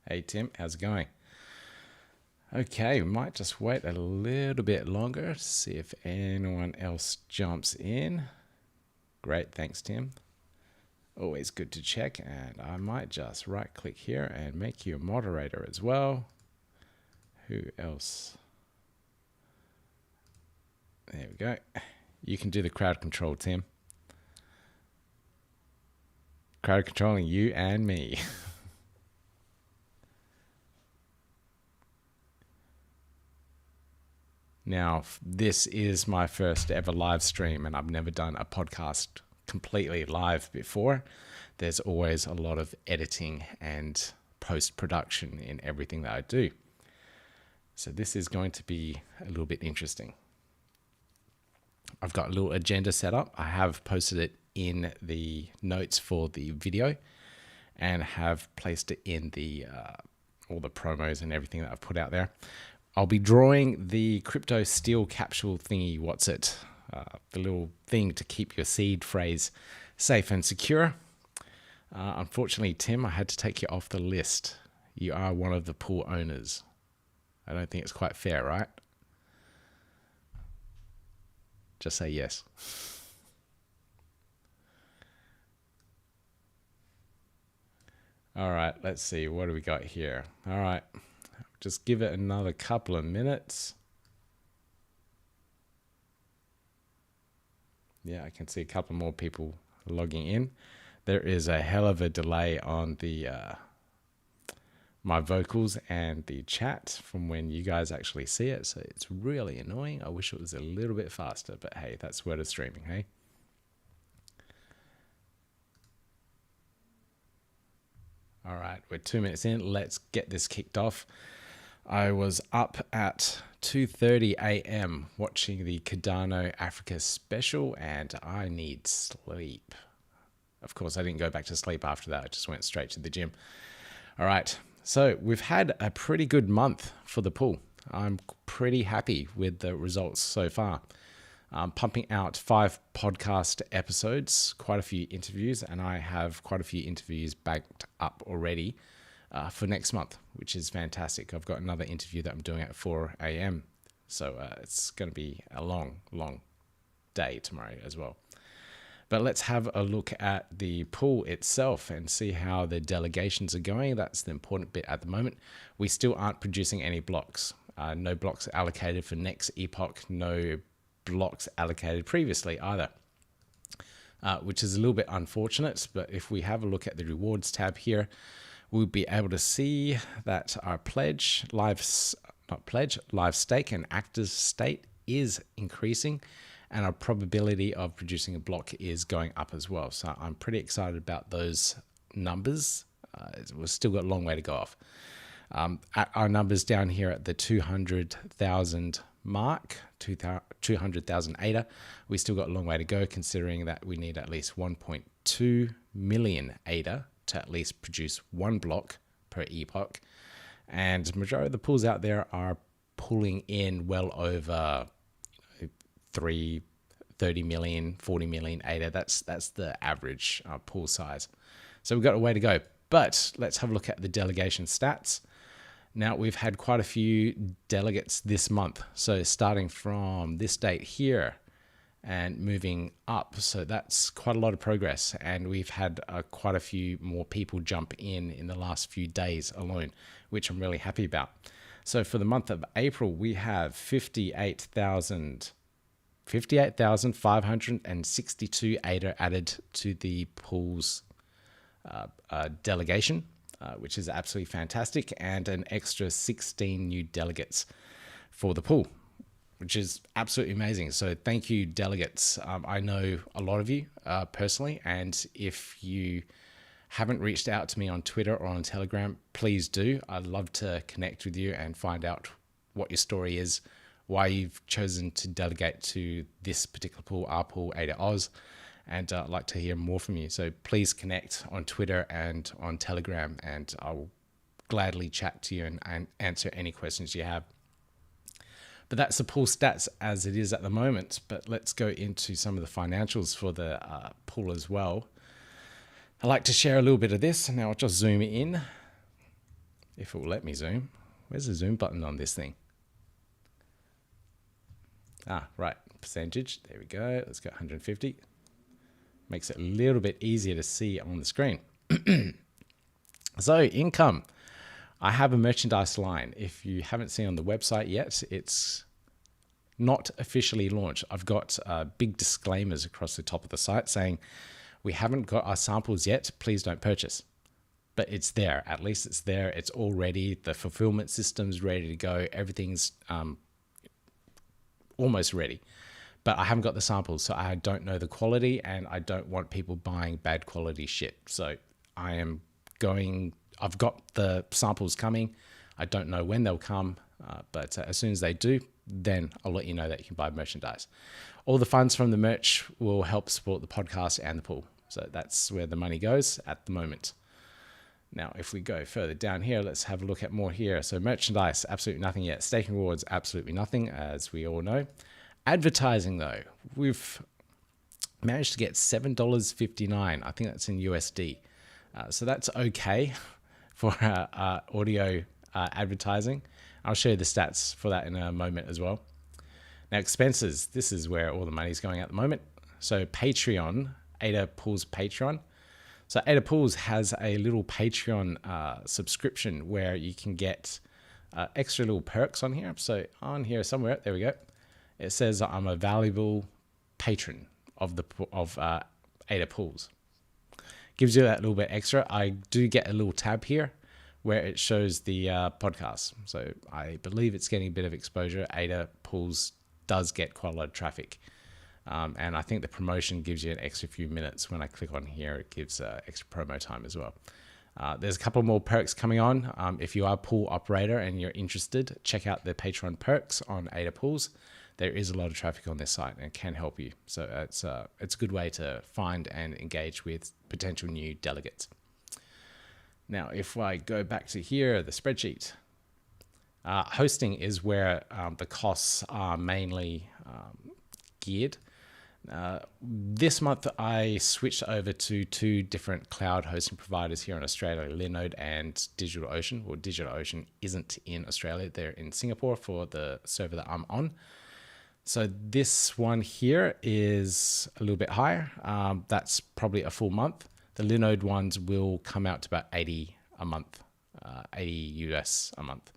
Hey Tim, how's it going? Okay, we might just wait a little bit longer to see if anyone else jumps in. Great, thanks Tim. Always good to check, and I might just right click here and make you a moderator as well. Who else? There we go. You can do the crowd control, Tim. Crowd controlling you and me. Now, this is my first ever live stream, and I've never done a podcast completely live before. There's always a lot of editing and post-production in everything that I do. So this is going to be a little bit interesting. I've got a little agenda set up. I have posted it in the notes for the video and have placed it in the all the promos and everything that I've put out there. I'll be drawing the CryptoSteel Capsule thingy, the little thing to keep your seed phrase safe and secure. Unfortunately, Tim, I had to take you off the list. You are one of the pool owners. I don't think it's quite fair, right? Just say yes. All right, let's see. What do we got here? All right. Just give it another couple of minutes. Yeah, I can see a couple more people logging in. There is a hell of a delay on the my vocals and the chat from when you guys actually see it, so it's really annoying. I wish it was a little bit faster, but hey, that's word of streaming, hey? All right, we're 2 minutes in. Let's get this kicked off. I was up at 2:30 a.m. watching the Cardano Africa special, and I need sleep. Of course, I didn't go back to sleep after that. I just went straight to the gym. All right, so we've had a pretty good month for the pool. I'm pretty happy with the results so far. I'm pumping out 5 podcast episodes, quite a few interviews, and I have quite a few interviews backed up already for next month, which is fantastic. I've got another interview that I'm doing at 4 a.m. So it's going to be a long, long day tomorrow as well. But let's have a look at the pool itself and see how the delegations are going. That's the important bit at the moment. We still aren't producing any blocks. No blocks allocated for next epoch. No blocks allocated previously either. Which is a little bit unfortunate. But if we have a look at the rewards tab here, we'll be able to see that our live stake and active state is increasing, and our probability of producing a block is going up as well. So I'm pretty excited about those numbers. We've still got a long way to go off. At our numbers down here at the 200,000 mark, 200,000 ADA, we still got a long way to go, considering that we need at least 1.2 million ADA to at least produce one block per epoch. And majority of the pools out there are pulling in well over 30 million, 40 million ADA. That's the average pool size. So we've got a way to go. But let's have a look at the delegation stats. Now, we've had quite a few delegates this month. So starting from this date here and moving up. So that's quite a lot of progress. And we've had quite a few more people jump in the last few days alone, which I'm really happy about. So for the month of April, we have 58,562 ADA added to the pool's delegation, which is absolutely fantastic, and an extra 16 new delegates for the pool, which is absolutely amazing. So thank you, delegates. I know a lot of you personally, and if you haven't reached out to me on Twitter or on Telegram, please do. I'd love to connect with you and find out what your story is, why you've chosen to delegate to this particular pool, our pool, ADA Oz, and I'd like to hear more from you. So please connect on Twitter and on Telegram, and I'll gladly chat to you and answer any questions you have. But that's the pool stats as it is at the moment. But let's go into some of the financials for the pool as well. I like to share a little bit of this. Now I'll just zoom in. if it will let me zoom. Where's the zoom button on this thing? Right, percentage. There we go. Let's go 150. Makes it a little bit easier to see on the screen. So income. I have a merchandise line. If you haven't seen on the website yet, it's not officially launched. I've got big disclaimers across the top of the site saying, we haven't got our samples yet, please don't purchase. But it's there, at least it's there. It's all ready. The fulfillment system's ready to go. Everything's almost ready. But I haven't got the samples, so I don't know the quality, and I don't want people buying bad quality shit. So I've got the samples coming. I don't know when they'll come, but as soon as they do, then I'll let you know that you can buy merchandise. All the funds from the merch will help support the podcast and the pool. So that's where the money goes at the moment. Now, if we go further down here, let's have a look at more here. So merchandise, absolutely nothing yet. Staking rewards, absolutely nothing, as we all know. Advertising, though, we've managed to get $7.59. I think that's in USD. So that's okay for audio advertising. I'll show you the stats for that in a moment as well. Now, expenses. This is where all the money's going at the moment. So Patreon, Ada Pools Patreon. So Ada Pools has a little Patreon subscription where you can get extra little perks on here. So on here somewhere, there we go. It says I'm a valuable patron of Ada Pools. Gives you that little bit extra. I do get a little tab here where it shows the podcast. So I believe it's getting a bit of exposure. Ada Pools does get quite a lot of traffic. And I think the promotion gives you an extra few minutes. When I click on here, it gives extra promo time as well. There's a couple more perks coming on. If you are a pool operator and you're interested, check out the Patreon perks on Ada Pools. There is a lot of traffic on this site and it can help you. So it's a good way to find and engage with potential new delegates. Now, if I go back to here, the spreadsheet, hosting is where the costs are mainly geared. This month, I switched over to 2 different cloud hosting providers here in Australia, Linode and DigitalOcean. Well, DigitalOcean isn't in Australia. They're in Singapore for the server that I'm on. So this one here is a little bit higher. That's probably a full month. The Linode ones will come out to about 80 a month, 80 US a month.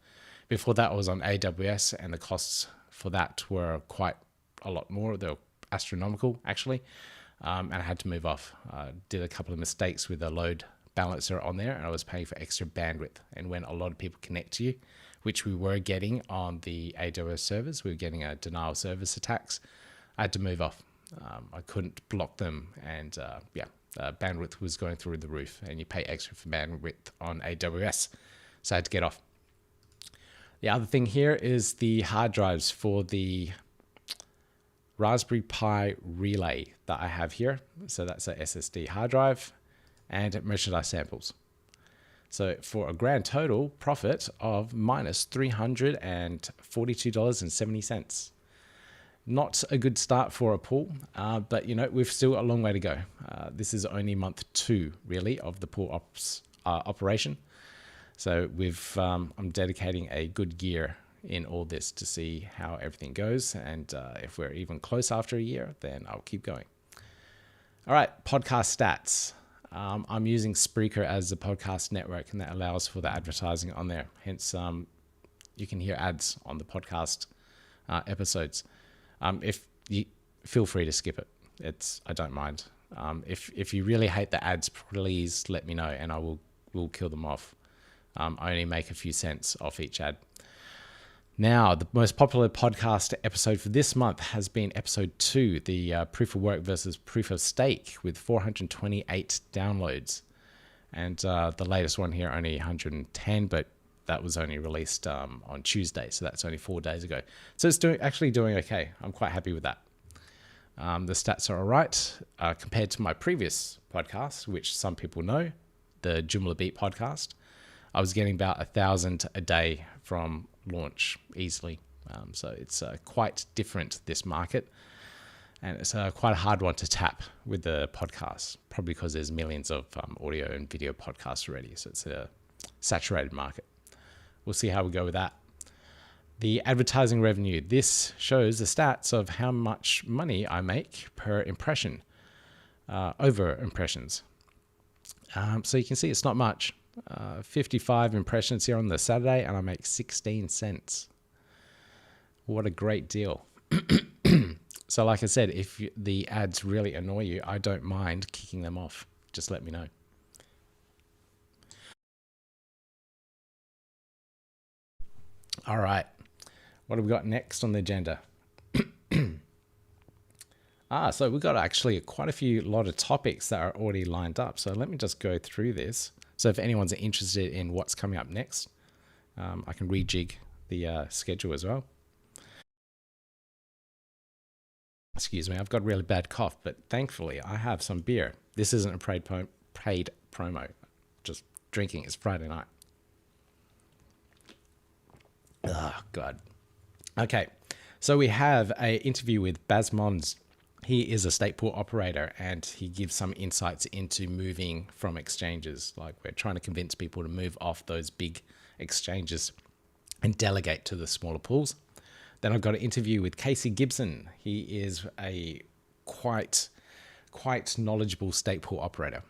Before that, I was on AWS, and the costs for that were quite a lot more. They were astronomical, actually, and I had to move off. Did a couple of mistakes with a load balancer on there, and I was paying for extra bandwidth. And when a lot of people connect to you, which we were getting on the AWS servers, we were getting a denial of service attacks. I had to move off. I couldn't block them, and bandwidth was going through the roof, and you pay extra for bandwidth on AWS, so I had to get off. The other thing here is the hard drives for the Raspberry Pi Relay that I have here. So that's a SSD hard drive and merchandise samples. So for a grand total profit of minus $342.70. Not a good start for a pool, but we've still a long way to go. This is only month 2, really, of the pool ops operation. So I'm dedicating a good year in all this to see how everything goes. And if we're even close after a year, then I'll keep going. All right, podcast stats. I'm using Spreaker as the podcast network, and that allows for the advertising on there. Hence, you can hear ads on the podcast episodes. If you feel free to skip it, I don't mind. If you really hate the ads, please let me know, and I will kill them off. I only make a few cents off each ad. Now, the most popular podcast episode for this month has been episode 2, the proof of work versus proof of stake, with 428 downloads. And the latest one here, only 110, but that was only released on Tuesday, so that's only 4 days ago. So it's actually doing okay. I'm quite happy with that. The stats are all right compared to my previous podcast, which some people know, the Joomla Beat podcast. I was getting about 1,000 a day from launch easily. So it's quite different, this market. And it's quite a hard one to tap with the podcast, probably because there's millions of audio and video podcasts already. So it's a saturated market. we'll see how we go with that. The advertising revenue. This shows the stats of how much money I make per impression, over impressions. So you can see it's not much. 55 impressions here on the Saturday, and I make 16 cents. What a great deal. So like I said, if the ads really annoy you, I don't mind kicking them off. Just let me know. All right. What have we got next on the agenda? So we've got actually quite a lot of topics that are already lined up. So let me just go through this. So if anyone's interested in what's coming up next, I can rejig the schedule as well. Excuse me, I've got a really bad cough, but thankfully I have some beer. This isn't a paid promo, just drinking. It's Friday night. Oh, God. Okay, so we have an interview with Baz Mons. He is a stake pool operator, and he gives some insights into moving from exchanges. Like, we're trying to convince people to move off those big exchanges and delegate to the smaller pools. Then I've got an interview with Casey Gibson. He is a quite knowledgeable stake pool operator.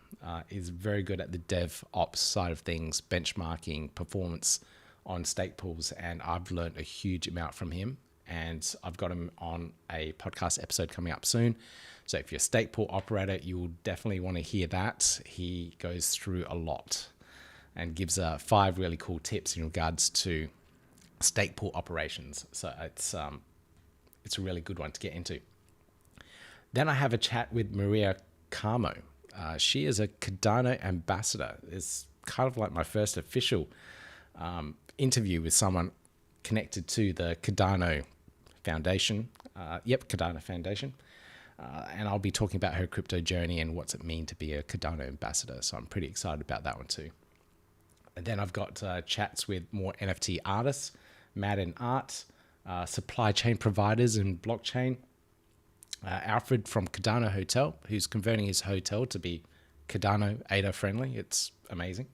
Is very good at the dev ops side of things, benchmarking, performance on stake pools, and I've learned a huge amount from him. And I've got him on a podcast episode coming up soon. So if you're a stake pool operator, you will definitely want to hear that. He goes through a lot and gives 5 really cool tips in regards to stake pool operations. So it's a really good one to get into. Then I have a chat with Maria Carmo. She is a Cardano ambassador. It's kind of like my first official interview with someone connected to the Cardano Foundation. Cardano Foundation. And I'll be talking about her crypto journey and what's it mean to be a Cardano ambassador. So I'm pretty excited about that one too. And then I've got chats with more NFT artists, Madden Art, supply chain providers and blockchain. Alfred from Cardano Hotel, who's converting his hotel to be Cardano ADA friendly. It's amazing.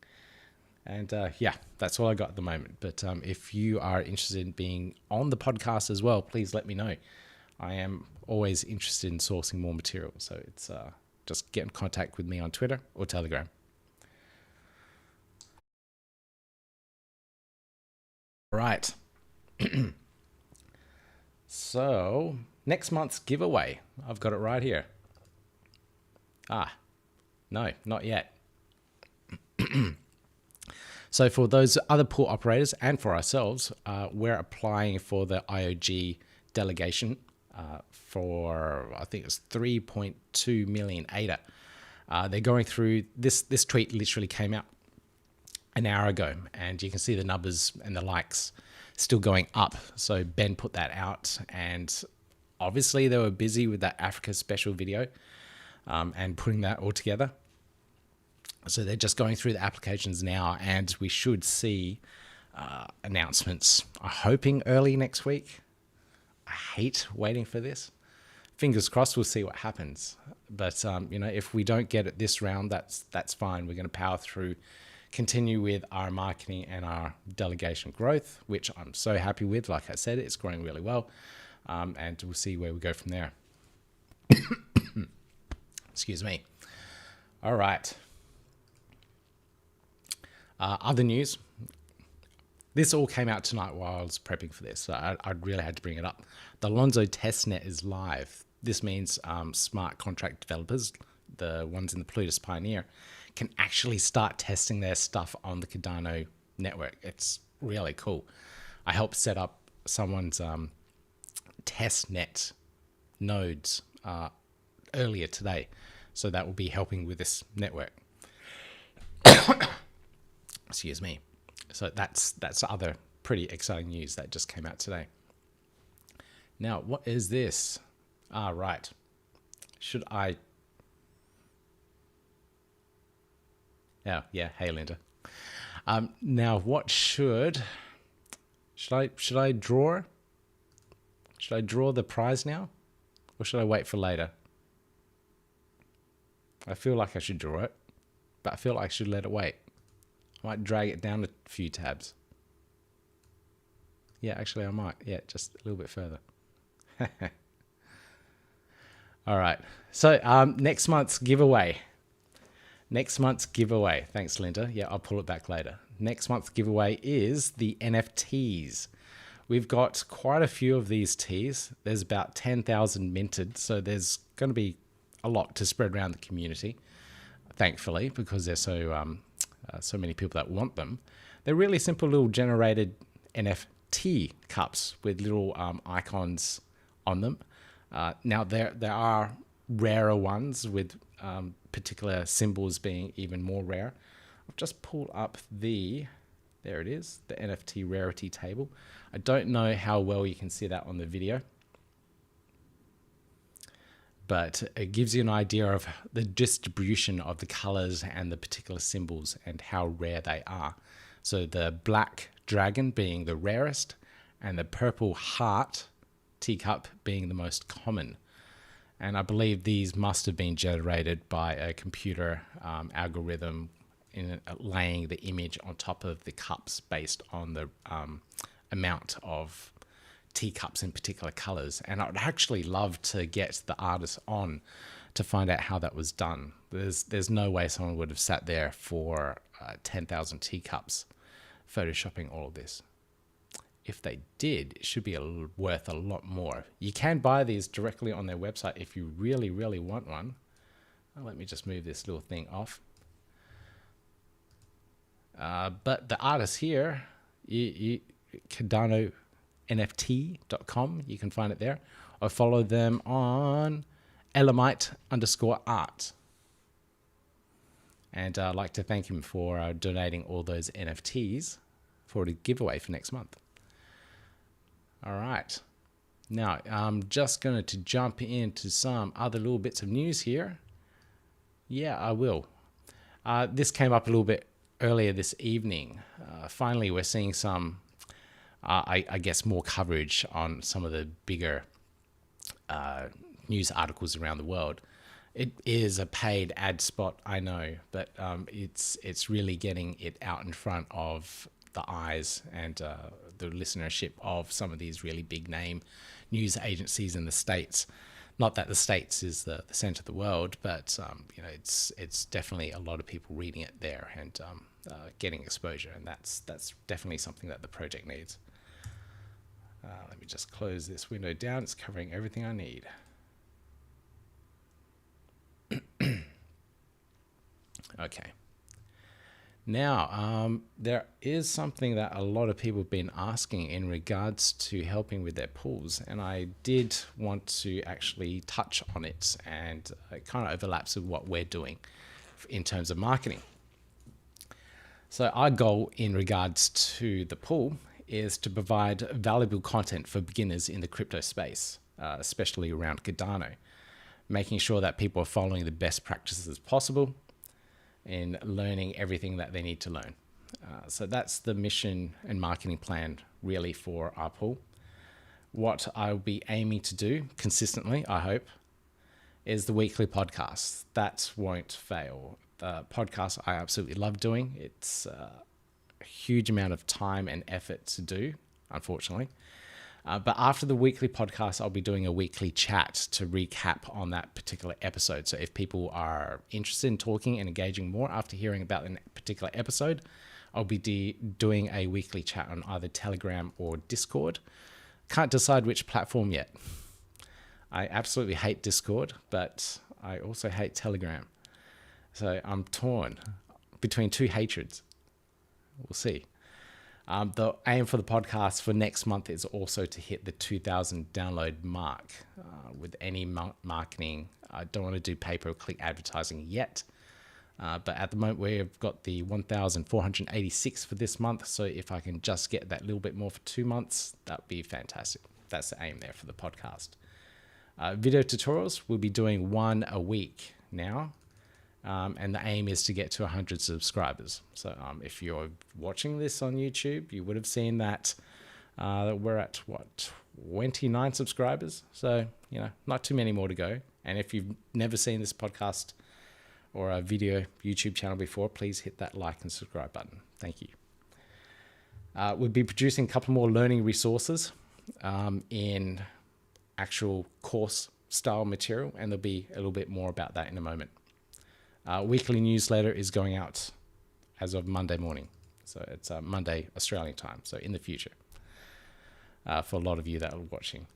And that's all I got at the moment. But if you are interested in being on the podcast as well, please let me know. I am always interested in sourcing more material. So it's just get in contact with me on Twitter or Telegram. Right. So next month's giveaway, I've got it right here. No, not yet. So for those other pool operators and for ourselves, we're applying for the IOG delegation for, I think it's 3.2 million ADA. They're going through, this tweet literally came out an hour ago, and you can see the numbers and the likes still going up. So Ben put that out, and obviously they were busy with that Africa special video and putting that all together. So they're just going through the applications now, and we should see announcements. I'm hoping early next week. I hate waiting for this. Fingers crossed, we'll see what happens. But if we don't get it this round, that's fine. We're going to power through, continue with our marketing and our delegation growth, which I'm so happy with. Like I said, it's growing really well, and we'll see where we go from there. Excuse me. All right. Other news. This all came out tonight while I was prepping for this, so I really had to bring it up. The Alonzo testnet is live. This means smart contract developers, the ones in the Plutus Pioneer, can actually start testing their stuff on the Cardano network. It's really cool. I helped set up someone's testnet nodes earlier today, so that will be helping with this network. Excuse me. So that's other pretty exciting news that just came out today. Now, what is this? Right. Should I? Oh, yeah. Hey, Linda. Now, what should I draw? Should I draw the prize now, or should I wait for later? I feel like I should draw it, but I feel like I should let it wait. I might drag it down a few tabs. Yeah, actually I might. Yeah, just a little bit further. All right. So next month's giveaway. Thanks, Linda. Yeah, I'll pull it back later. Next month's giveaway is the NFTs. We've got quite a few of these teas. There's about 10,000 minted, so there's going to be a lot to spread around the community, thankfully, because there's so many people that want them. They're really simple little generated NFT cups with little icons on them. Now, there are rarer ones with particular symbols being even more rare. I've just pulled up there it is, the NFT rarity table. I don't know how well you can see that on the video, but it gives you an idea of the distribution of the colors and the particular symbols and how rare they are. So the black dragon being the rarest and the purple heart teacup being the most common. And I believe these must have been generated by a computer algorithm in laying the image on top of the cups based on the amount of teacups in particular colors. And I'd actually love to get the artist on to find out how that was done. There's no way someone would have sat there for 10,000 teacups photoshopping all of this. If they did, it should be worth a lot more. You can buy these directly on their website if you really, really want one. Let me just move this little thing off. But the artist here, CardanoNFT.com, you can find it there. Or follow them on Elamite_art. And I'd like to thank him for donating all those NFTs for the giveaway for next month. All right. Now, I'm just going to jump into some other little bits of news here. Yeah, I will. This came up a little bit earlier this evening. Finally, we're seeing some, I guess, more coverage on some of the bigger news articles around the world. It is a paid ad spot, I know, but it's really getting it out in front of the eyes and the listenership of some of these really big name news agencies in the States. Not that the States is the center of the world, but it's definitely a lot of people reading it there and getting exposure, and that's definitely something that the project needs. Let me just close this window down. It's covering everything I need. Okay. Now, there is something that a lot of people have been asking in regards to helping with their pools, and I did want to actually touch on it, and it kind of overlaps with what we're doing in terms of marketing. So our goal in regards to the pool is to provide valuable content for beginners in the crypto space, especially around Cardano, making sure that people are following the best practices possible in learning everything that they need to learn. So that's the mission and marketing plan really for our pool. What I'll be aiming to do consistently, I hope, is the weekly podcast. That won't fail. The podcast I absolutely love doing. It's a huge amount of time and effort to do, unfortunately. But after the weekly podcast, I'll be doing a weekly chat to recap on that particular episode. So if people are interested in talking and engaging more after hearing about a particular episode, I'll be doing a weekly chat on either Telegram or Discord. Can't decide which platform yet. I absolutely hate Discord, but I also hate Telegram. So I'm torn between two hatreds. We'll see. The aim for the podcast for next month is also to hit the 2,000 download mark with any marketing. I don't want to do pay-per-click advertising yet, but at the moment we've got the 1,486 for this month. So if I can just get that little bit more for 2 months, that would be fantastic. That's the aim there for the podcast. Video tutorials, we'll be doing one a week now. And the aim is to get to 100 subscribers. So if you're watching this on YouTube, you would have seen that we're at, 29 subscribers. So, not too many more to go. And if you've never seen this podcast or a video YouTube channel before, please hit that like and subscribe button. Thank you. We'll be producing a couple more learning resources in actual course style material, and there'll be a little bit more about that in a moment. Weekly newsletter is going out as of Monday morning. So it's Monday Australian time, so in the future, for a lot of you that are watching.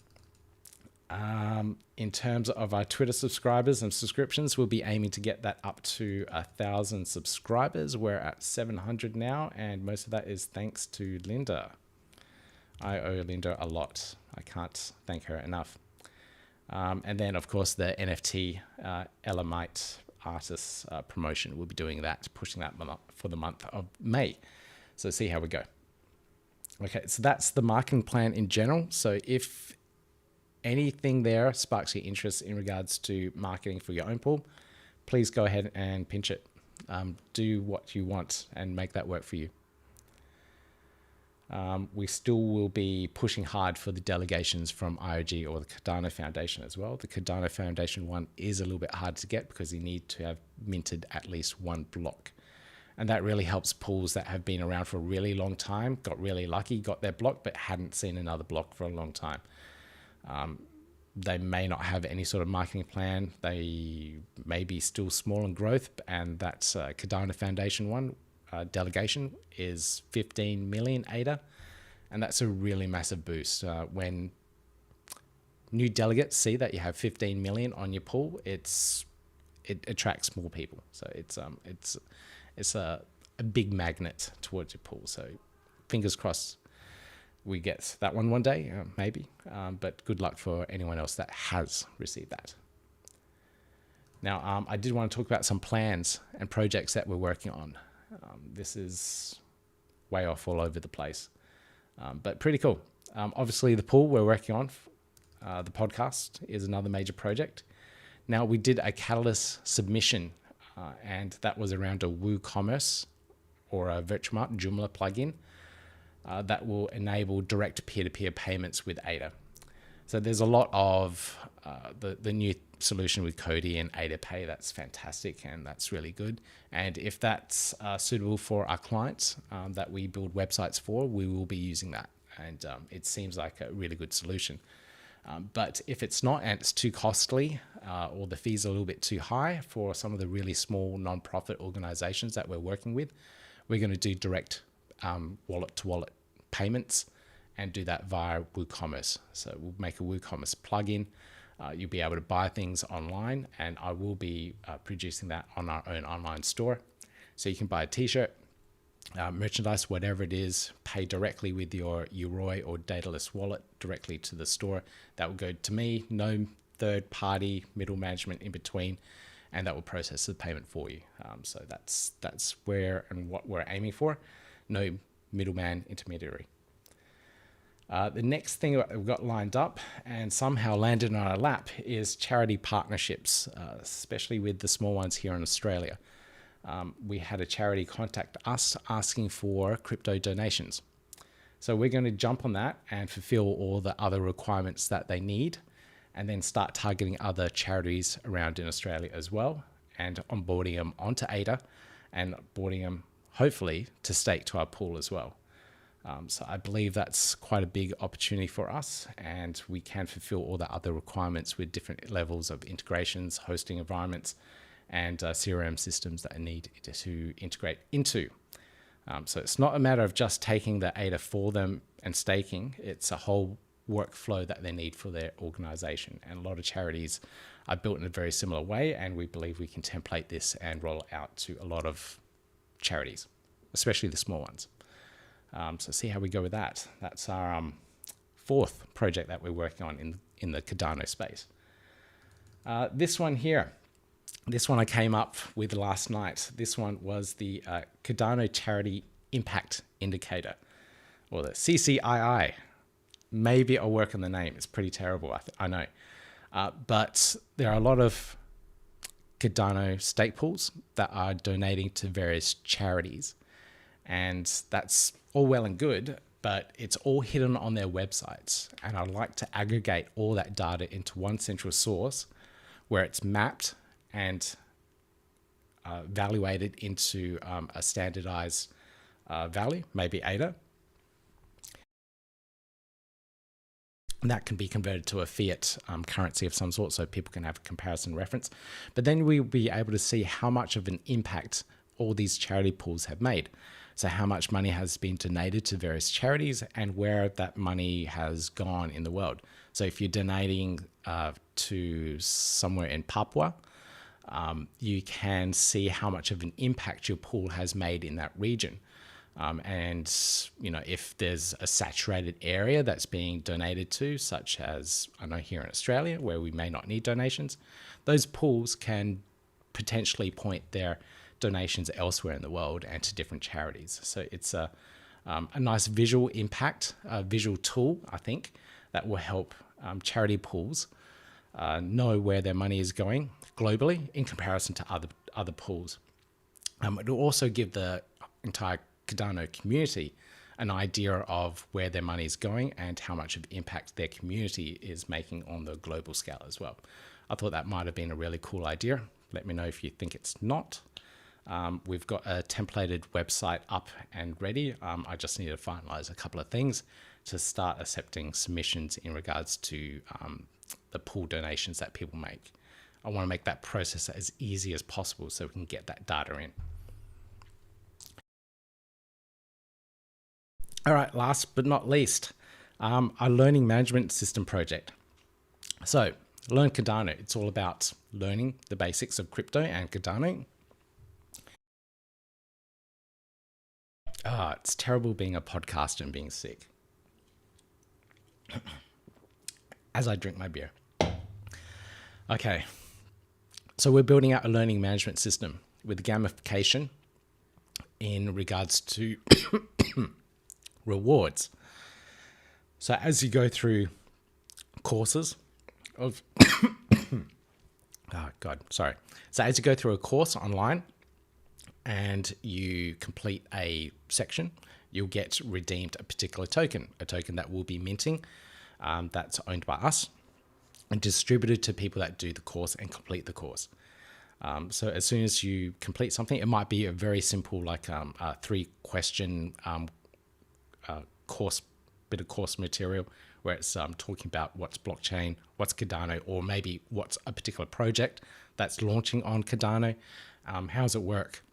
In terms of our Twitter subscribers and subscriptions, we'll be aiming to get that up to 1,000 subscribers. We're at 700 now, and most of that is thanks to Linda. I owe Linda a lot. I can't thank her enough. And then, of course, the NFT Elamite artists promotion. We'll be doing that, pushing that for the month of May. So see how we go. Okay, so that's the marketing plan in general. So if anything there sparks your interest in regards to marketing for your own pool, please go ahead and pinch it. Do what you want and make that work for you. We still will be pushing hard for the delegations from IOG or the Cardano Foundation as well. The Cardano Foundation one is a little bit hard to get because you need to have minted at least one block. And that really helps pools that have been around for a really long time, got really lucky, got their block, but hadn't seen another block for a long time. They may not have any sort of marketing plan. They may be still small in growth, and that's Cardano Foundation one. Delegation is 15 million ADA, and that's a really massive boost. When new delegates see that you have 15 million on your pool, it attracts more people. So it's a big magnet towards your pool. So fingers crossed we get that one day, maybe. But good luck for anyone else that has received that. Now, I did want to talk about some plans and projects that we're working on. This is way off all over the place, but pretty cool. Obviously, the pool we're working on, the podcast is another major project. Now, we did a Catalyst submission, and that was around a WooCommerce or a Virtual Joomla plugin that will enable direct peer-to-peer payments with ADA. So there's a lot of the new solution with Cody and ADA Pay. That's fantastic, and that's really good. And if that's suitable for our clients that we build websites for, we will be using that. And it seems like a really good solution. But if it's not and it's too costly or the fees are a little bit too high for some of the really small non-profit organizations that we're working with, we're going to do direct wallet-to-wallet payments and do that via WooCommerce. So we'll make a WooCommerce plugin. You'll be able to buy things online, and I will be producing that on our own online store. So you can buy a t-shirt, merchandise, whatever it is, pay directly with your Uroi or Daedalus wallet directly to the store. That will go to me, no third-party middle management in between, and that will process the payment for you. So that's where and what we're aiming for. No middleman intermediary. The next thing that we've got lined up and somehow landed on our lap is charity partnerships, especially with the small ones here in Australia. We had a charity contact us asking for crypto donations. So we're going to jump on that and fulfill all the other requirements that they need, and then start targeting other charities around in Australia as well, and onboarding them onto ADA and onboarding them hopefully to stake to our pool as well. So I believe that's quite a big opportunity for us, and we can fulfill all the other requirements with different levels of integrations, hosting environments, and CRM systems that I need to integrate into. So it's not a matter of just taking the ADA for them and staking. It's a whole workflow that they need for their organization. And a lot of charities are built in a very similar way, and we believe we can template this and roll it out to a lot of charities, especially the small ones. So see how we go with that. That's our fourth project that we're working on in the Cardano space. This one here, this one I came up with last night. This one was the Cardano Charity Impact Indicator, or the CCII. Maybe I'll work on the name. It's pretty terrible, I know. But there are a lot of Cardano stake pools that are donating to various charities. And that's all well and good, but it's all hidden on their websites. And I'd like to aggregate all that data into one central source where it's mapped and evaluated into a standardized value, maybe ADA, And that can be converted to a fiat currency of some sort, so people can have a comparison reference. But then we'll be able to see how much of an impact all these charity pools have made. So how much money has been donated to various charities and where that money has gone in the world. So if you're donating to somewhere in Papua, you can see how much of an impact your pool has made in that region. And, you know, if there's a saturated area that's being donated to, such as, I know here in Australia, where we may not need donations, those pools can potentially point their donations elsewhere in the world and to different charities. So it's a nice visual impact, a visual tool, I think, that will help charity pools know where their money is going globally in comparison to other pools. It will also give the entire Cardano community an idea of where their money is going and how much of impact their community is making on the global scale as well. I thought that might have been a really cool idea. Let me know if you think it's not. We've got a templated website up and ready. I just need to finalize a couple of things to start accepting submissions in regards to the pool donations that people make. I want to make that process as easy as possible so we can get that data in. All right, last but not least, our learning management system project. So Learn Cardano, it's all about learning the basics of crypto and Cardano. It's terrible being a podcaster and being sick. As I drink my beer. Okay, so we're building out a learning management system with gamification in regards to rewards. So as you go through courses of, So as you go through a course online and you complete a section, you'll get redeemed a particular token, a token that will be minting, that's owned by us and distributed to people that do the course and complete the course. So as soon as you complete something, it might be a very simple, like a 3-question bit of course material where it's talking about what's blockchain, what's Cardano, or maybe what's a particular project that's launching on Cardano. How does it work?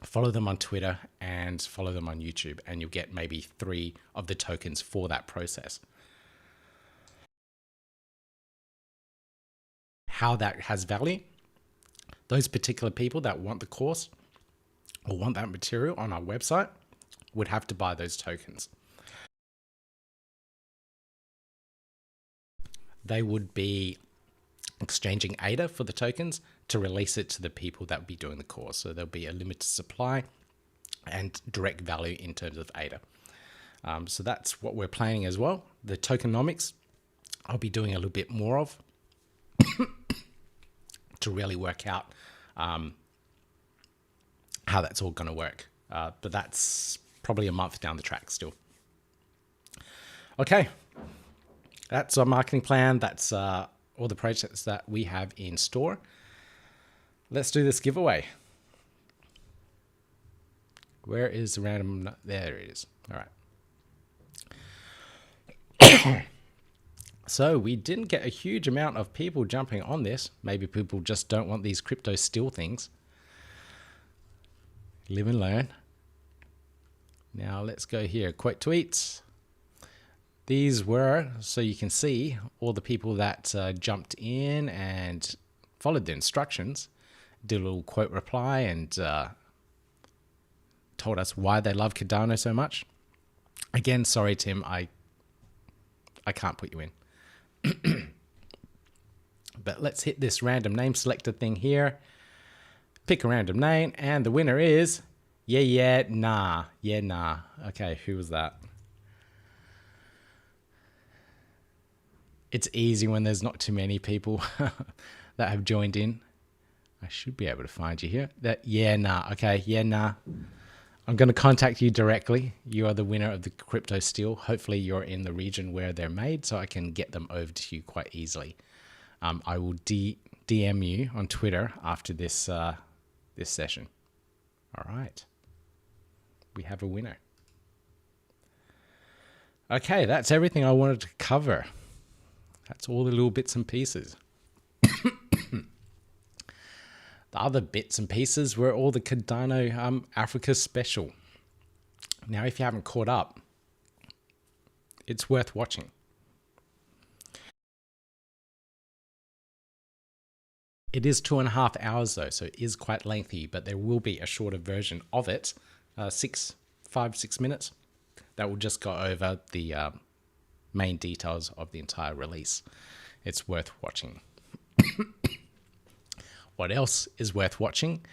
Follow them on Twitter and follow them on YouTube, and you'll get maybe 3 of the tokens for that process. How that has value? Those particular people that want the course or want that material on our website would have to buy those tokens. They would be exchanging ADA for the tokens to release it to the people that would be doing the course. So there'll be a limited supply and direct value in terms of ADA. So that's what we're planning as well. The tokenomics, I'll be doing a little bit more of to really work out how that's all going to work. But that's probably a month down the track still. Okay. That's our marketing plan. That's all the projects that we have in store. Let's do this giveaway. Where is the random? There it is. All right. So we didn't get a huge amount of people jumping on this. Maybe people just don't want these CryptoSteel things. Live and learn. Now let's go here. Quote tweets. These were, so you can see all the people that jumped in and followed the instructions, did a little quote reply and told us why they love Cardano so much. Again, sorry, Tim, I can't put you in. But let's hit this random name selector thing here. Pick a random name, and the winner is nah. Okay, who was that? It's easy when there's not too many people that have joined in. I should be able to find you here. Nah. Okay, nah. I'm going to contact you directly. You are the winner of the CryptoSteel. Hopefully you're in the region where they're made so I can get them over to you quite easily. I will DM you on Twitter after this this session. All right. We have a winner. Okay, that's everything I wanted to cover. That's all the little bits and pieces. The other bits and pieces were all the Cardano Africa special. Now, if you haven't caught up, it's worth watching. It is 2.5 hours though, so it is quite lengthy, but there will be a shorter version of it, 5-6 minutes, that will just go over the main details of the entire release. It's worth watching. What else is worth watching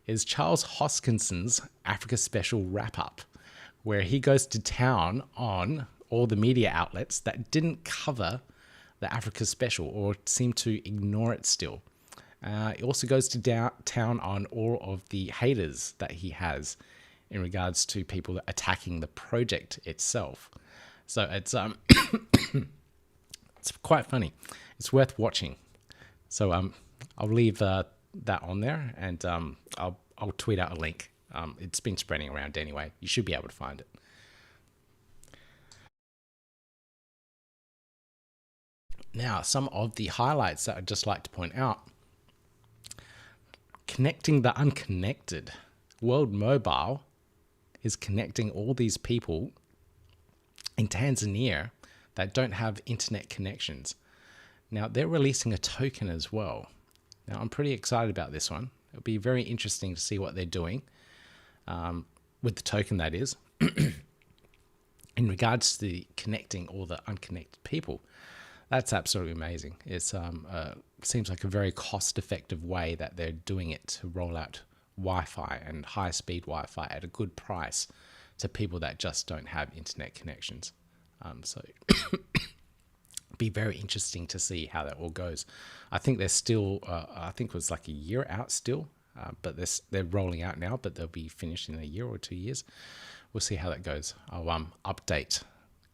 is Charles Hoskinson's Africa Special wrap-up, where he goes to town on all the media outlets that didn't cover the Africa Special or seem to ignore it still. He also goes to town on all of the haters that he has in regards to people attacking the project itself. So it's it's quite funny. It's worth watching. So I'll leave that on there, and I'll tweet out a link. It's been spreading around anyway. You should be able to find it. Now, some of the highlights that I'd just like to point out. Connecting the unconnected. World Mobile is connecting all these people in Tanzania that don't have internet connections. Now, they're releasing a token as well. Now, I'm pretty excited about this one. It'll be very interesting to see what they're doing with the token, that is, in regards to the connecting all the unconnected people. That's absolutely amazing. It's seems like a very cost-effective way that they're doing it to roll out Wi-Fi and high-speed Wi-Fi at a good price to people that just don't have internet connections. So be very interesting to see how that all goes. I think they're still, I think it was like a year out still, but they're rolling out now, but they'll be finished in a year or 2 years. We'll see how that goes. I'll update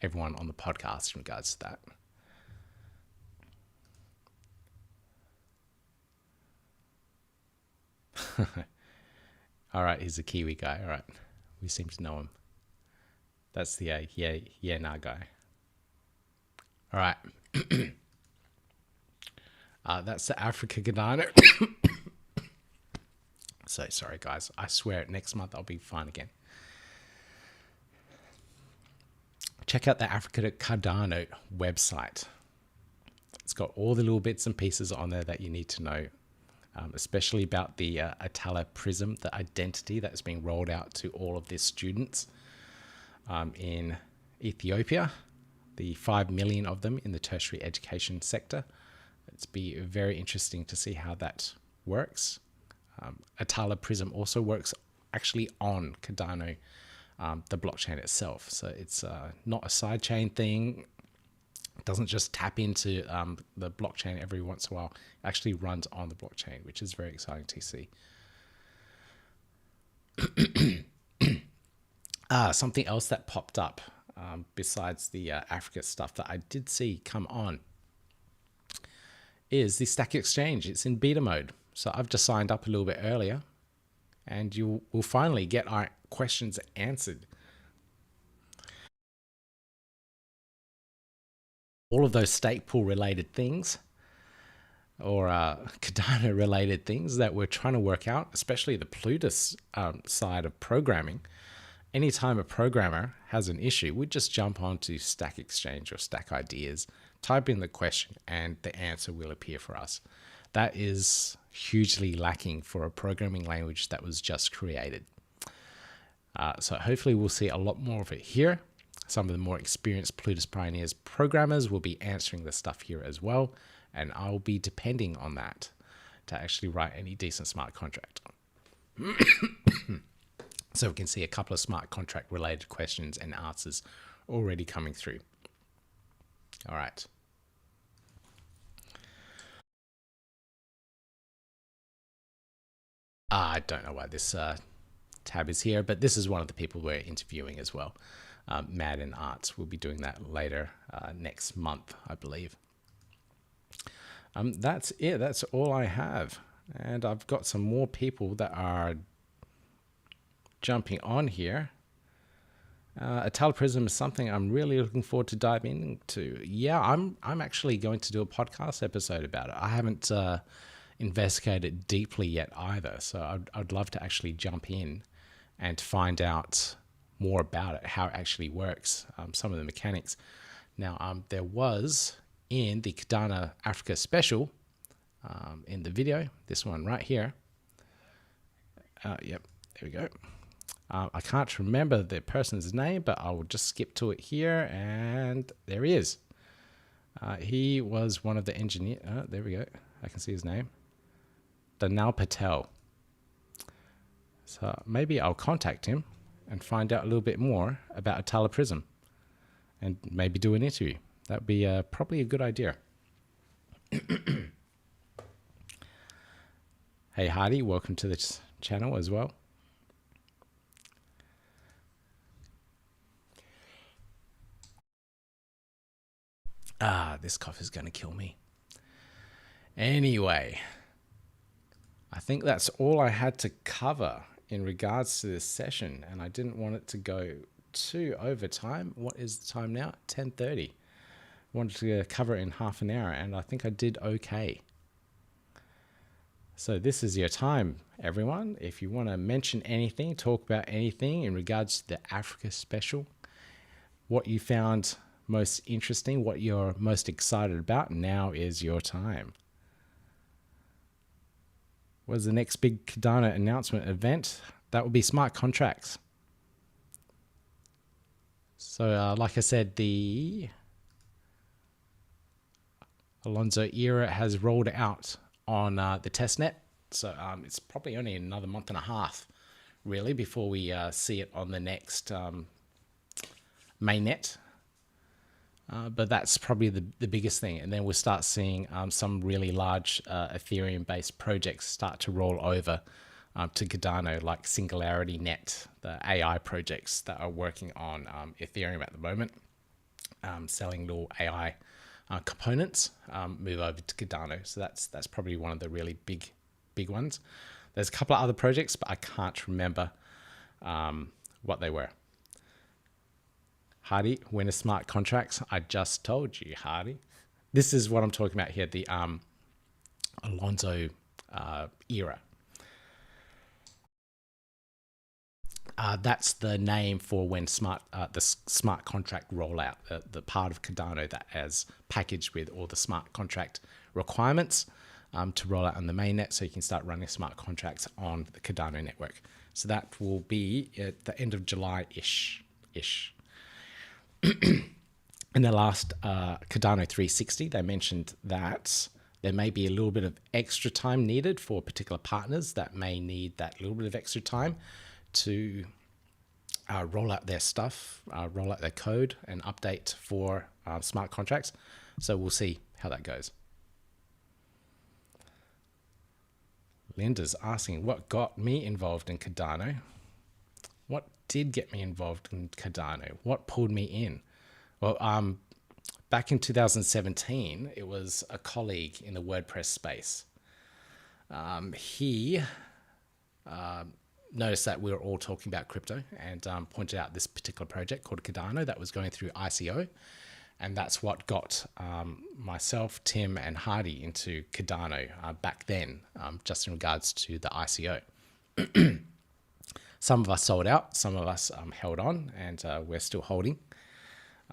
everyone on the podcast in regards to that. All right, he's a Kiwi guy. All right, we seem to know him. That's the nah guy. All right. That's the Africa Cardano. So sorry, guys. I swear next month I'll be fine again. Check out the Africa Cardano website. It's got all the little bits and pieces on there that you need to know, especially about the Atala Prism, the identity that's being rolled out to all of their students in Ethiopia, the 5 million of them in the tertiary education sector. It's be very interesting to see how that works. Atala Prism also works actually on Cardano, the blockchain itself. So it's not a sidechain thing. It doesn't just tap into the blockchain every once in a while. It actually runs on the blockchain, which is very exciting to see. Something else that popped up besides the Africa stuff that I did see come on is the Stack Exchange. It's in beta mode. So I've just signed up a little bit earlier, and you will finally get our questions answered. All of those stake pool related things, or Cardano related things that we're trying to work out, especially the Plutus side of programming. Anytime a programmer has an issue, we just jump onto Stack Exchange or Stack Ideas, type in the question, and the answer will appear for us. That is hugely lacking for a programming language that was just created. So hopefully we'll see a lot more of it here. Some of the more experienced Plutus Pioneers programmers will be answering the stuff here as well, and I'll be depending on that to actually write any decent smart contract. So we can see a couple of smart contract related questions and answers already coming through. All right. I don't know why this tab is here, but this is one of the people we're interviewing as well. Mad and Arts will be doing that later next month, I believe. That's it. That's all I have. And I've got some more people that are jumping on here. A Prism is something I'm really looking forward to dive into. Yeah, I'm actually going to do a podcast episode about it. I haven't investigated deeply yet either, so I'd love to actually jump in and find out more about it, how it actually works, some of the mechanics. Now, there was in the Cardano Africa special, in the video, this one right here. Yep, there we go. I can't remember the person's name, but I will just skip to it here, and there he is. He was one of the engineers. There we go. I can see his name. Danal Patel. So maybe I'll contact him and find out a little bit more about Atala Prism and maybe do an interview. That would be probably a good idea. Hey Hardy, welcome to the channel as well. This cough is going to kill me. Anyway, I think that's all I had to cover in regards to this session, and I didn't want it to go too over time. What is the time now? 10:30. Wanted to cover it in half an hour, and I think I did okay. So this is your time, everyone. If you want to mention anything, talk about anything in regards to the Africa special, what you found most interesting, what you're most excited about, now is your time. What's the next big Cardano announcement event? That will be smart contracts. So like I said, the Alonzo Era has rolled out on the testnet. So it's probably only another month and a half, really, before we see it on the next mainnet. But that's probably the biggest thing. And then we'll start seeing some really large Ethereum-based projects start to roll over to Cardano, like Singularity Net, the AI projects that are working on Ethereum at the moment, selling little AI components, move over to Cardano. So that's probably one of the really big ones. There's a couple of other projects, but I can't remember what they were. Hardy, when are smart contracts? I just told you, Hardy. This is what I'm talking about here, the Alonzo Era. That's the name for when the smart contract rollout, the part of Cardano that is packaged with all the smart contract requirements to roll out on the mainnet, so you can start running smart contracts on the Cardano network. So that will be at the end of July-ish. In the last Cardano 360, they mentioned that there may be a little bit of extra time needed for particular partners that may need that little bit of extra time to roll out their stuff, roll out their code and update for smart contracts. So we'll see how that goes. Linda's asking, what got me involved in Cardano? What did get me involved in Cardano? What pulled me in? Well, back in 2017, it was a colleague in the WordPress space. He noticed that we were all talking about crypto and pointed out this particular project called Cardano that was going through ICO. And that's what got myself, Tim, and Hardy into Cardano back then, just in regards to the ICO. Some of us sold out, some of us held on, and we're still holding.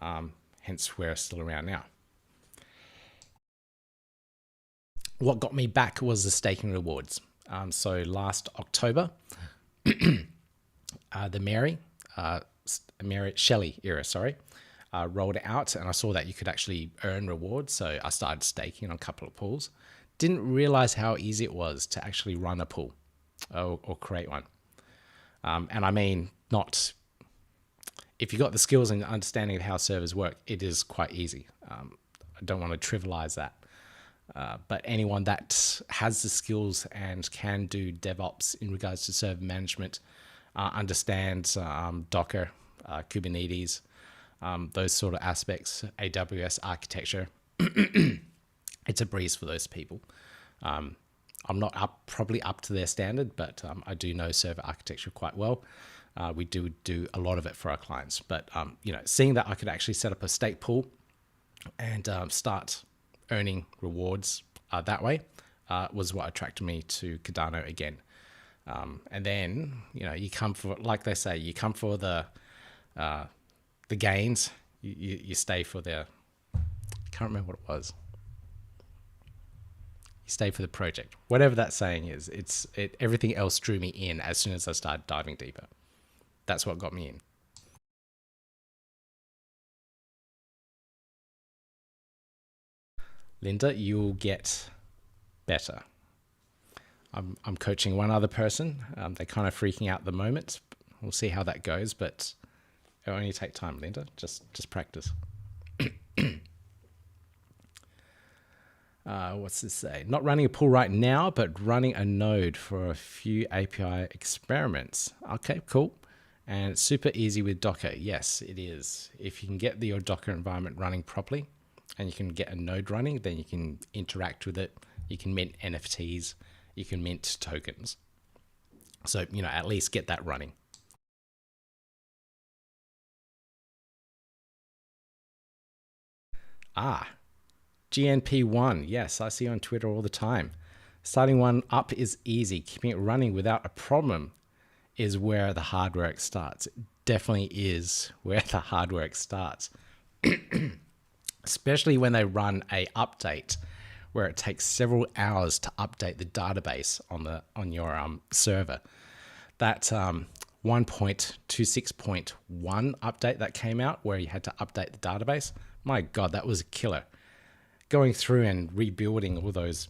Hence, we're still around now. What got me back was the staking rewards. So last October, the Mary Shelley era, rolled out, and I saw that you could actually earn rewards. So I started staking on a couple of pools. Didn't realize how easy it was to actually run a pool or create one. And I mean, if you got the skills and understanding of how servers work, it is quite easy. I don't want to trivialize that. But anyone that has the skills and can do DevOps in regards to server management, understands Docker, Kubernetes, those sort of aspects, AWS architecture, it's a breeze for those people. I'm not probably up to their standard, but I do know server architecture quite well. We do a lot of it for our clients. But, seeing that I could actually set up a stake pool and start earning rewards that way was what attracted me to Cardano again. And then, you come for, like they say, you come for the gains, you stay for the, can't remember what it was. You stay for the project. Whatever that saying is, everything else drew me in as soon as I started diving deeper. That's what got me in. Linda, you'll get better. I'm coaching one other person. They're kind of freaking out at the moment. We'll see how that goes, but it'll only take time, Linda. Just practice. What's this say? Not running a pool right now, but running a node for a few API experiments. Okay, cool. And it's super easy with Docker. Yes, it is. If you can get your Docker environment running properly and you can get a node running, then you can interact with it. You can mint NFTs. You can mint tokens. So, at least get that running. GNP1. Yes, I see you on Twitter all the time. Starting one up is easy. Keeping it running without a problem is where the hard work starts. It definitely is where the hard work starts. Especially when they run a update where it takes several hours to update the database on your server. That 1.26.1 update that came out where you had to update the database, my God, that was a killer. Going through and rebuilding all those,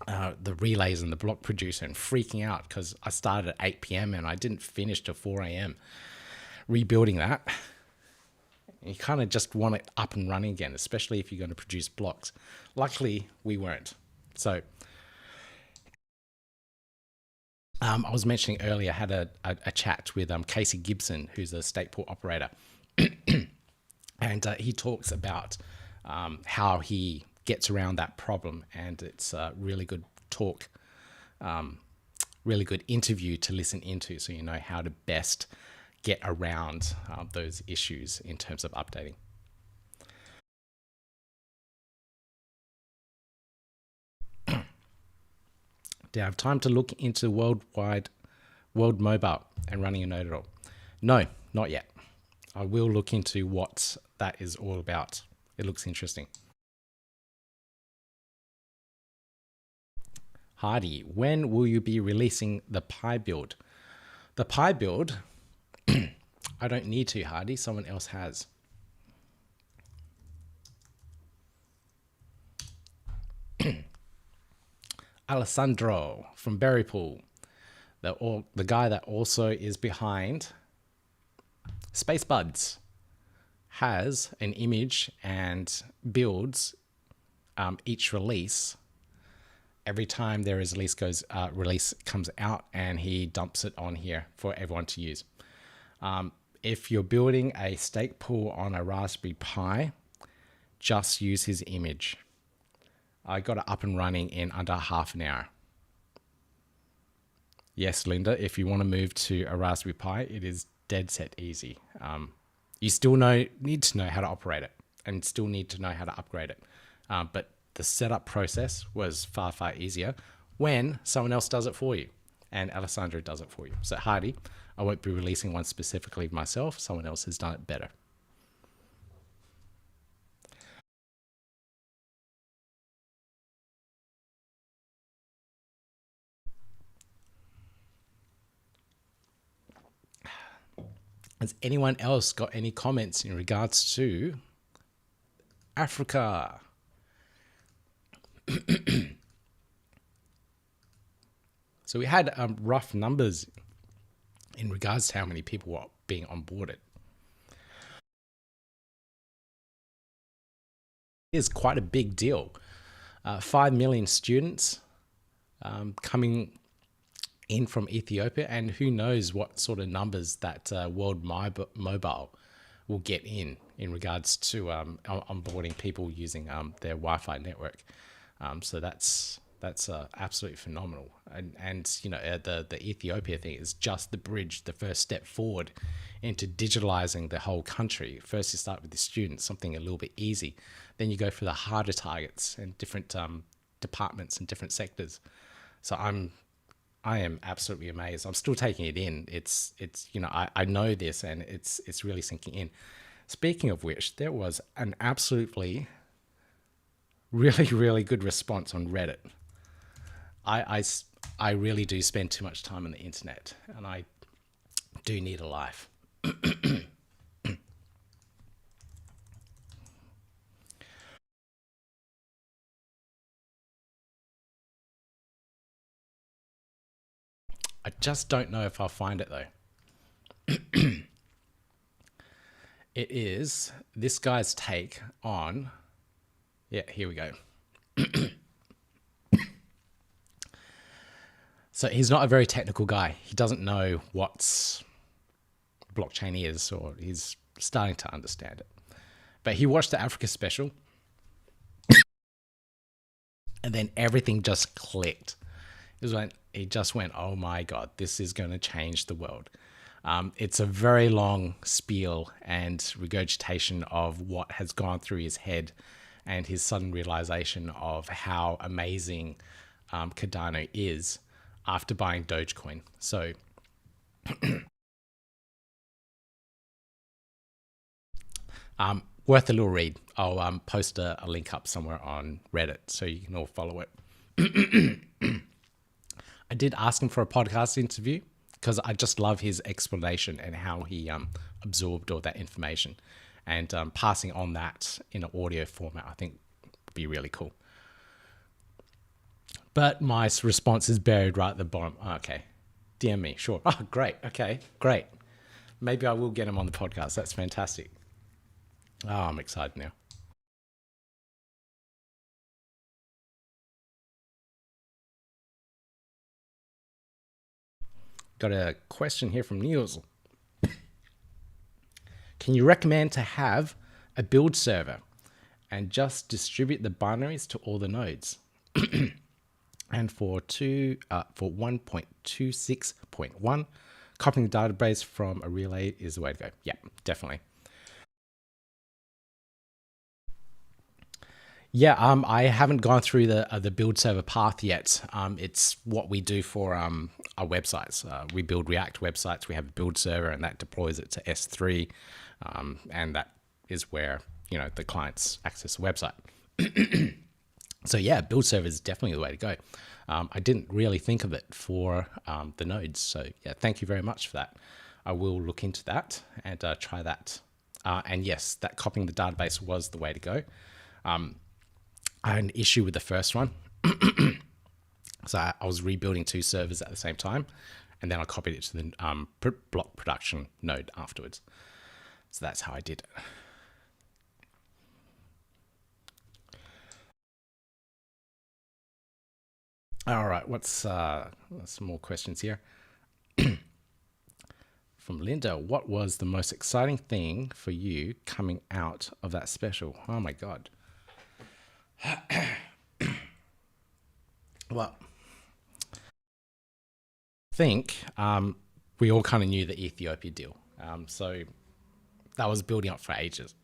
the relays and the block producer, and freaking out because I started at 8 p.m. and I didn't finish till 4 a.m. rebuilding that. You kind of just want it up and running again, especially if you're going to produce blocks. Luckily, we weren't. So I was mentioning earlier, I had a chat with Casey Gibson, who's a stake pool operator. And he talks about how he gets around that problem. And it's a really good talk, really good interview to listen into, so you know how to best get around those issues in terms of updating. Do you have time to look into world mobile and running a node at all? No, not yet. I will look into what that is all about. It looks interesting. Hardy, when will you be releasing the Pi build? The Pi build, I don't need to, Hardy. Someone else has. Alessandro from Berrypool, the guy that also is behind Space Buds, has an image and builds each release. Every time there is release comes out, and he dumps it on here for everyone to use. If you're building a stake pool on a Raspberry Pi, just use his image. I got it up and running in under half an hour. Yes, Linda, if you want to move to a Raspberry Pi, it is dead set easy. You still need to know how to operate it, and still need to know how to upgrade it. But the setup process was far, far easier when someone else does it for you, and Alessandro does it for you. So Hardy, I won't be releasing one specifically myself. Someone else has done it better. Has anyone else got any comments in regards to Africa? So we had rough numbers in regards to how many people were being onboarded. It is quite a big deal. 5 million students coming in from Ethiopia, and who knows what sort of numbers that World Mobile will get in regards to onboarding people using their Wi-Fi network. So that's That's absolutely phenomenal. And you know, the Ethiopia thing is just the bridge, the first step forward into digitalizing the whole country. First, you start with the students, something a little bit easy. Then you go for the harder targets and different departments and different sectors. So I am absolutely amazed. I'm still taking it in. It's you know, I know this, and it's really sinking in. Speaking of which, there was an absolutely really good response on Reddit. I, I, I really do spend too much time on the internet, and I do need a life. I just don't know if I'll find it though. It is this guy's take on, yeah, here we go. So he's not a very technical guy. He doesn't know what blockchain is, or he's starting to understand it. But he watched the Africa special, and then everything just clicked. It was when he just went, "Oh my god, this is going to change the world." It's a very long spiel and regurgitation of what has gone through his head, and his sudden realization of how amazing Cardano is after buying Dogecoin. So worth a little read. I'll post a link up somewhere on Reddit so you can all follow it. I did ask him for a podcast interview because I just love his explanation and how he absorbed all that information, and passing on that in an audio format, I think would be really cool. But my response is buried right at the bottom. Oh, okay, DM me, sure. Oh, great. Okay, great. Maybe I will get him on the podcast. That's fantastic. Oh, I'm excited now. Got a question here from Niels. Can you recommend to have a build server and just distribute the binaries to all the nodes? And for 1.26.1, copying the database from a relay is the way to go. Yeah, definitely. Yeah, I haven't gone through the build server path yet. It's what we do for our websites. We build React websites. We have a build server, and that deploys it to S3, and that is where the clients access the website. So yeah, build server is definitely the way to go. I didn't really think of it for the nodes. So yeah, thank you very much for that. I will look into that and try that. And yes, that copying the database was the way to go. I had an issue with the first one. So I was rebuilding two servers at the same time, and then I copied it to the block production node afterwards. So that's how I did it. All right, what's some more questions here? From Linda, what was the most exciting thing for you coming out of that special? Oh my God. Well, I think we all kind of knew the Ethiopia deal. So that was building up for ages.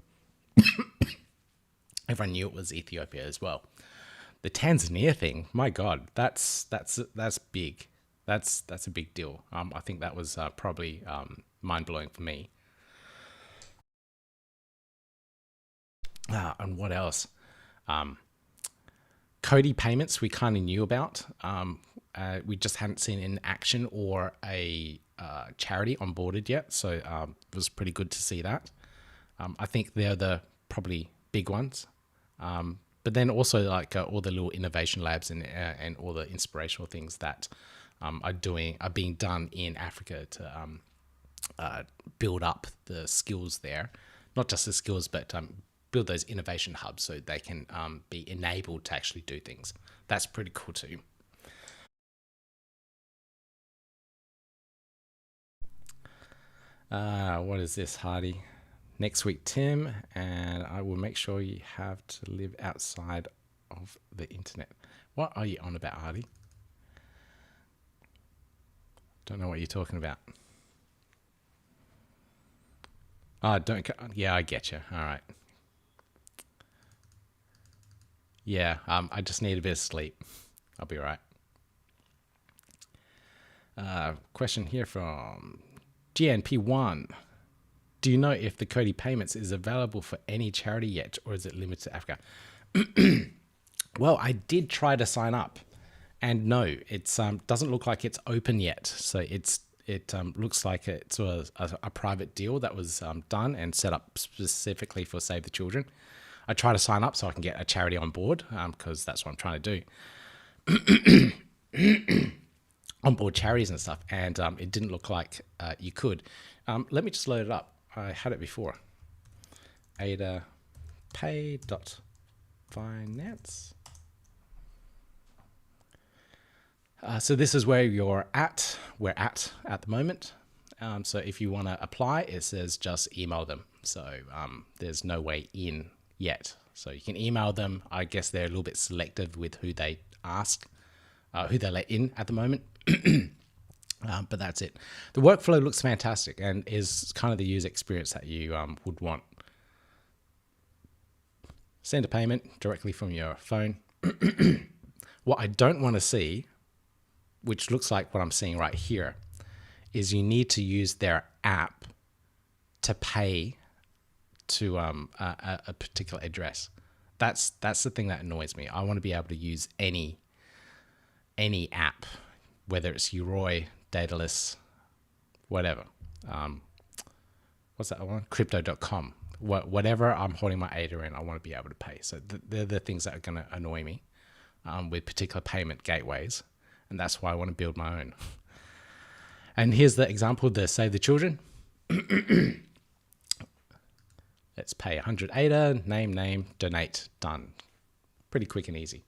Everyone knew it was Ethiopia as well. The Tanzania thing, my God, that's big. That's a big deal. I think that was probably mind blowing for me. And what else? Cody payments we kind of knew about. We just hadn't seen it in action or a charity onboarded yet, so it was pretty good to see that. I think they're the probably big ones. But then also like all the little innovation labs and all the inspirational things that are being done in Africa to build up the skills there, not just the skills, but build those innovation hubs so they can be enabled to actually do things. That's pretty cool too. What is this, Hardy? Next week, Tim, and I will make sure you have to live outside of the internet. What are you on about, Hardy? Don't know what you're talking about. Oh, don't. Yeah, I get you. All right. Yeah, I just need a bit of sleep. I'll be all right. Question here from GNP1. Do you know if the Cody Payments is available for any charity yet, or is it limited to Africa? Well, I did try to sign up, and no, it's doesn't look like it's open yet. So it looks like it's a private deal that was done and set up specifically for Save the Children. I try to sign up so I can get a charity on board because that's what I'm trying to do. Onboard charities and stuff, and it didn't look like you could. Let me just load it up. I had it before. AdaPay.finance. So this is where you're at. We're at the moment. So if you want to apply, it says just email them. So there's no way in yet. So you can email them. I guess they're a little bit selective with who they ask, who they let in at the moment. But that's it. The workflow looks fantastic and is kind of the user experience that you would want. Send a payment directly from your phone. What I don't want to see, which looks like what I'm seeing right here, is you need to use their app to pay to a particular address. That's the thing that annoys me. I want to be able to use any app, whether it's Uroi, Daedalus, whatever. What's that one? Crypto.com. Whatever I'm holding my ADA in, I want to be able to pay. So they're the things that are going to annoy me with particular payment gateways. And that's why I want to build my own. And here's the example of the Save the Children. Let's pay 100 ADA, name, donate, done. Pretty quick and easy.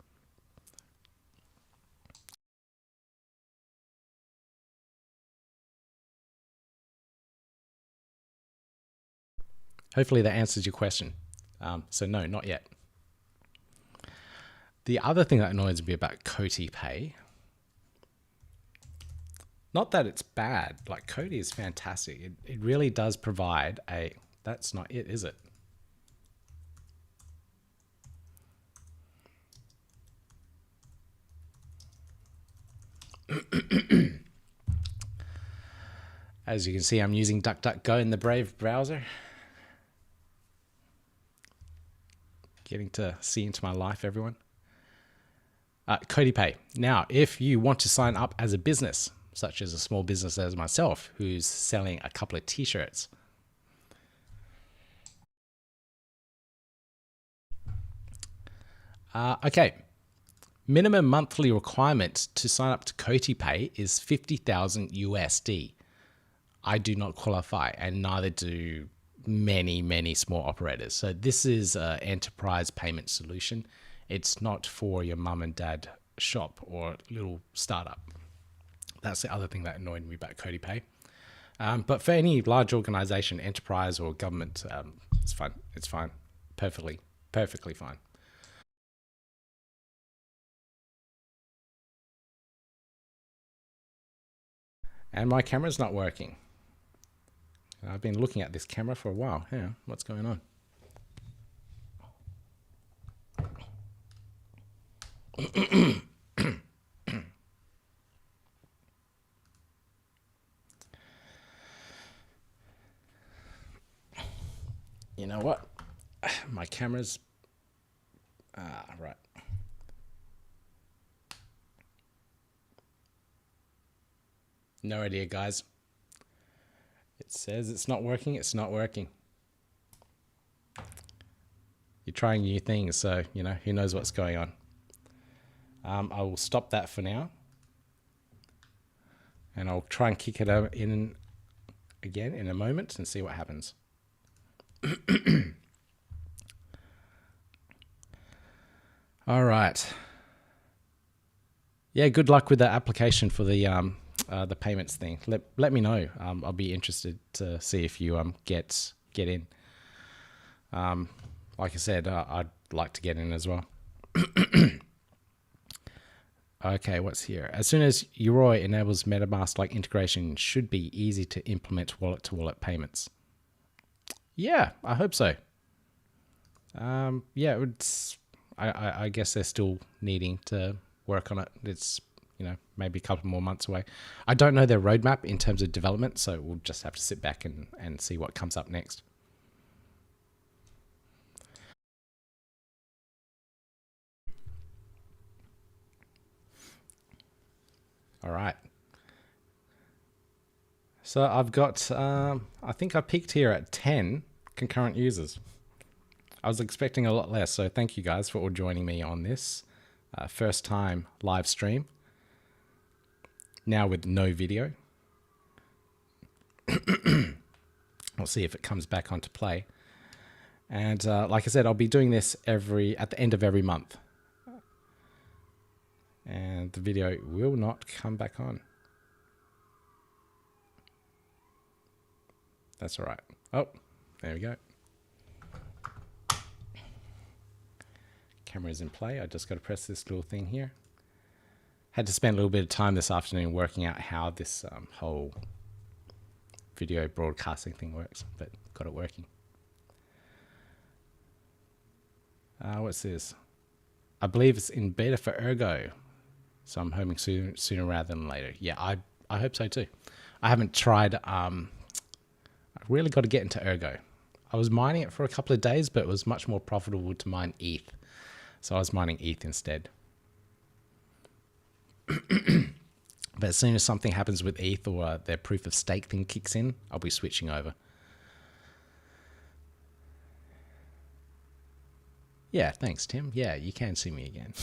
Hopefully that answers your question. So no, not yet. The other thing that annoys me about Koti Pay, not that it's bad, like Koti is fantastic. It really does provide a, that's not it, is it? As you can see, I'm using DuckDuckGo in the Brave browser. Getting to see into my life, everyone. Koti Pay. Now, if you want to sign up as a business, such as a small business as myself, who's selling a couple of t-shirts, okay. Minimum monthly requirement to sign up to Koti Pay is 50,000 USD. I do not qualify, and neither do many small operators. So this is an enterprise payment solution. It's not for your mum and dad shop or little startup. That's the other thing that annoyed me about Koti Pay. But for any large organization, enterprise or government, it's fine. It's fine. Perfectly fine. And my camera's not working. I've been looking at this camera for a while. Yeah, what's going on? You know what? My camera's... right. No idea, guys. It says it's not working. It's not working. You're trying new things, so, you know, who knows what's going on. I will stop that for now. And I'll try and kick it in again in a moment and see what happens. All right. Yeah, good luck with the application for the payments thing. Let me know. I'll be interested to see if you get in. Like I said, I'd like to get in as well. Okay, what's here? As soon as Yoroi enables MetaMask-like integration, it should be easy to implement wallet-to-wallet payments. Yeah, I hope so. Yeah, it's. I guess they're still needing to work on it. It's maybe a couple more months away. I don't know their roadmap in terms of development, so we'll just have to sit back and see what comes up next. All right. So I've got, I think I peaked here at 10 concurrent users. I was expecting a lot less, so thank you guys for all joining me on this first time live stream. Now with no video. We'll see if it comes back onto play. And like I said, I'll be doing this at the end of every month. And the video will not come back on. That's all right. Oh, there we go. Camera's in play. I just got to press this little thing here. Had to spend a little bit of time this afternoon working out how this whole video broadcasting thing works, but got it working. What's this? I believe it's in beta for Ergo, so I'm hoping sooner rather than later. Yeah, I hope so too. I haven't tried. I really got to get into Ergo. I was mining it for a couple of days, but it was much more profitable to mine ETH, so I was mining ETH instead. But as soon as something happens with ETH or their proof of stake thing kicks in, I'll be switching over. Yeah, thanks, Tim. Yeah, you can see me again.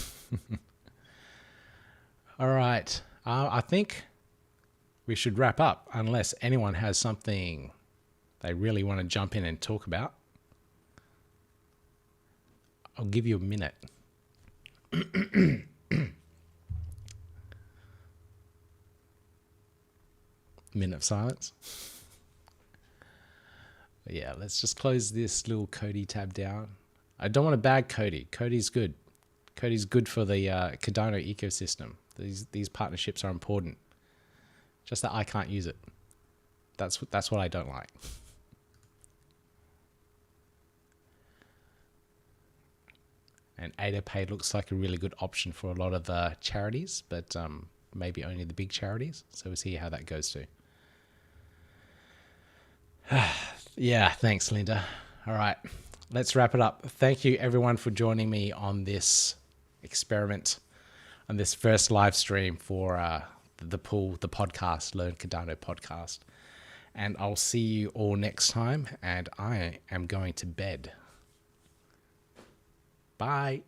All right. I think we should wrap up unless anyone has something they really want to jump in and talk about. I'll give you a minute. Minute of silence. But yeah, let's just close this little Cody tab down. I don't want to bag Cody. Cody's good. Cody's good for the Cardano ecosystem. These partnerships are important. Just that I can't use it. That's what I don't like. And AdaPay looks like a really good option for a lot of the charities, but maybe only the big charities. So we'll see how that goes too. Yeah, thanks, Linda. All right, let's wrap it up. Thank you, everyone, for joining me on this experiment, on this first live stream for the podcast, Learn Cardano podcast. And I'll see you all next time, and I am going to bed. Bye.